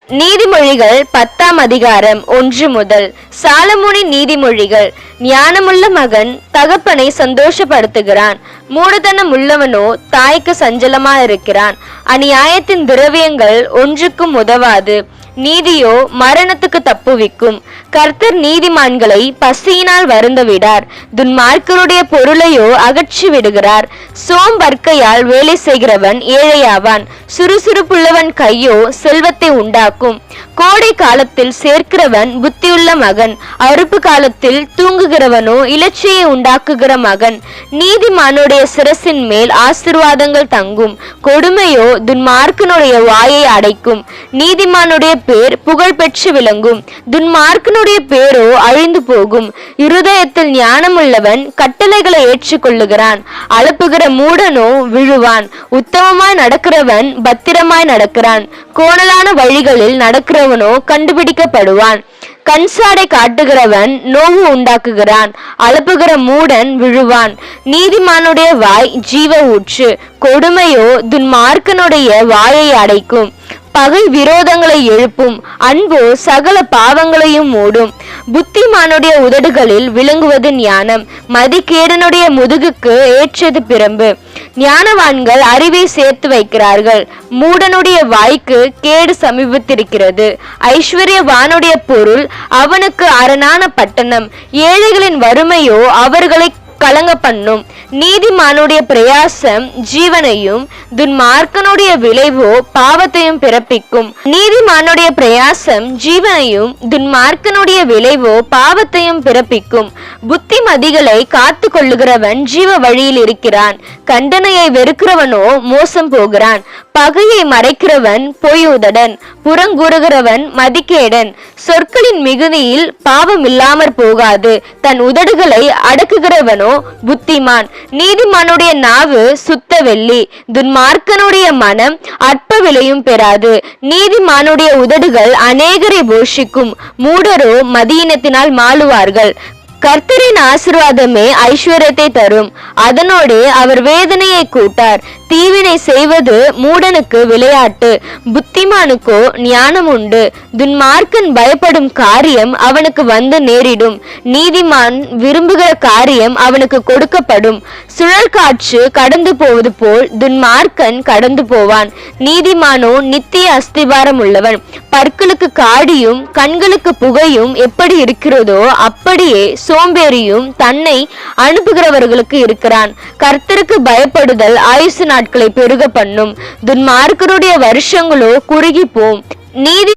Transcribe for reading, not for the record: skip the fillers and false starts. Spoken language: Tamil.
நீதிமொழிகள் 10ஆம் அதிகாரம் 1 முதல். சாலமோனின் நீதிமொழிகள். ஞானமுள்ள மகன் தகப்பனை சந்தோஷப்படுத்துகிறான், மூடதனம் உள்ளவனோ தாய்க்கு சஞ்சலமா இருக்கிறான். அநியாயத்தின் திரவியங்கள் ஒன்றுக்கும் உதவாது, நீதியோ மரணத்துக்கு தப்புவிக்கும். கர்த்தர் நீதிமான்களை பசியினால் வருந்த விடார், துன்மார்க்கருடைய பொருளையோ அகற்றி விடுகிறார். சோம்பற்கையால் வேலை செய்கிறவன் ஏழையாவான், சுறுசுறுப்புள்ளவன் கையோ செல்வத்தை உண்டாக்கும். கோடை காலத்தில் சேர்க்கிறவன் புத்தியுள்ள மகன், அறுப்பு காலத்தில் தூங்குகிறவனோ இலட்சியை உண்டாக்குகிற மகன். நீதிமானுடைய சிரசின் மேல் ஆசீர்வாதங்கள் தங்கும், கொடுமையோ துன்மார்க்கனுடைய வாயை அடைக்கும். நீதிமானுடைய பேர் புகழ் பெற்று விளங்கும், துன்மார்க்கனுடைய பேரோ அழிந்து போகும். இருதயத்தில் ஞானமுள்ளவன் கட்டளைகளை ஏற்றுக்கொள்ளுகிறான், அலப்புகிற மூடனோ விழுவான். உத்தமமாய் நடக்கிறவன் பத்திரமாய் நடக்கிறான், கோணலான வழிகளில் நடக்கிறவனோ கண்டுபிடிக்கப்படுவான். கண்சாடை காட்டுகிறவன் நோவு உண்டாக்குகிறான், அலப்புகிற மூடன் விழுவான். நீதிமானுடைய வாய் ஜீவ ஊற்று, கொடுமையோ துன்மார்க்கனுடைய வாயை அடைக்கும். பகை விரோதங்களை எழுப்பும், அன்போ சகல பாவங்களையும் மூடும். புத்திமானுடைய உதடுகளில் விளங்குவது ஞானம், மதிகேடனுடைய முதுகுக்கு ஏற்றது பிரம்பு. ஞானவான்கள் அறிவை சேர்த்து வைக்கிறார்கள், மூடனுடைய வாய்க்கு கேடு சமீபத்திருக்கிறது. ஐஸ்வர்யவானுடைய பொருள் அவனுக்கு அரணான பட்டணம், ஏழைகளின் வறுமையோ அவர்களை கலங்க பண்ணும். நீதிமானுடைய பிரயாசம் ஜீவனையும், துன்மார்க்கனுடைய விளைவோ பாவத்தையும் பிறப்பிக்கும். நீதிமானுடைய பிரயாசம் ஜீவனையும், துன்மார்க்கனுடைய விளைவோ பாவத்தையும் பிறப்பிக்கும். புத்திமதிகளை காத்து கொள்ளுகிறவன் ஜீவ வழியில் இருக்கிறான், கண்டனையை வெறுக்கிறவனோ மோசம் போகிறான். பகையை மறைக்கிறவன் பொய்யுதடன், புறங்கூறுகிறவன் மதிக்கேடன். சொற்களின் மிகுதியில் பாவம் இல்லாமற் போகாது, தன் உதடுகளை அடக்குகிறவனோ புத்திமான். நீதிமானுடைய நாவு சுத்த வெள்ளி, துன்மார்க்கனுடைய மனம் அற்ப விலையும் பெறாது. நீதிமானுடைய உதடுகள் அநேகரை போஷிக்கும், மூடரோ மதியினத்தினால் மாளுவார்கள். கர்த்தரின் ஆசீர்வாதமே ஐஸ்வர்யத்தை தரும், அதனோடு அவர் வேதனையை கூட்டார். தீவினை செய்வது மூடனுக்கு விளையாட்டு, புத்திமானுக்கோ ஞானம் உண்டு. துன்மார்க்கன் பயப்படும் காரியம் அவனுக்கு வந்து நேரிடும், நீதிமான் விரும்புகிற காரியம் அவனுக்கு கொடுக்கப்படும். சுழல் காற்று கடந்து போவது போல் துன்மார்க்கன் கடந்து போவான், நீதிமானோ நித்திய அஸ்திபாரம் உள்ளவன். பற்களுக்கு காடியும் கண்களுக்கு புகையும் எப்படி இருக்கிறதோ அப்படியே சோம்பேறியும் தன்னை அனுப்புகிறவர்களுக்கு இருக்கிறான். கர்த்தருக்கு பயப்படுதல் ஆயுசு நாட்களை பெருக பண்ணும், துன்மார்க்கருடைய வருஷங்களோ குறுகி போம். நீதி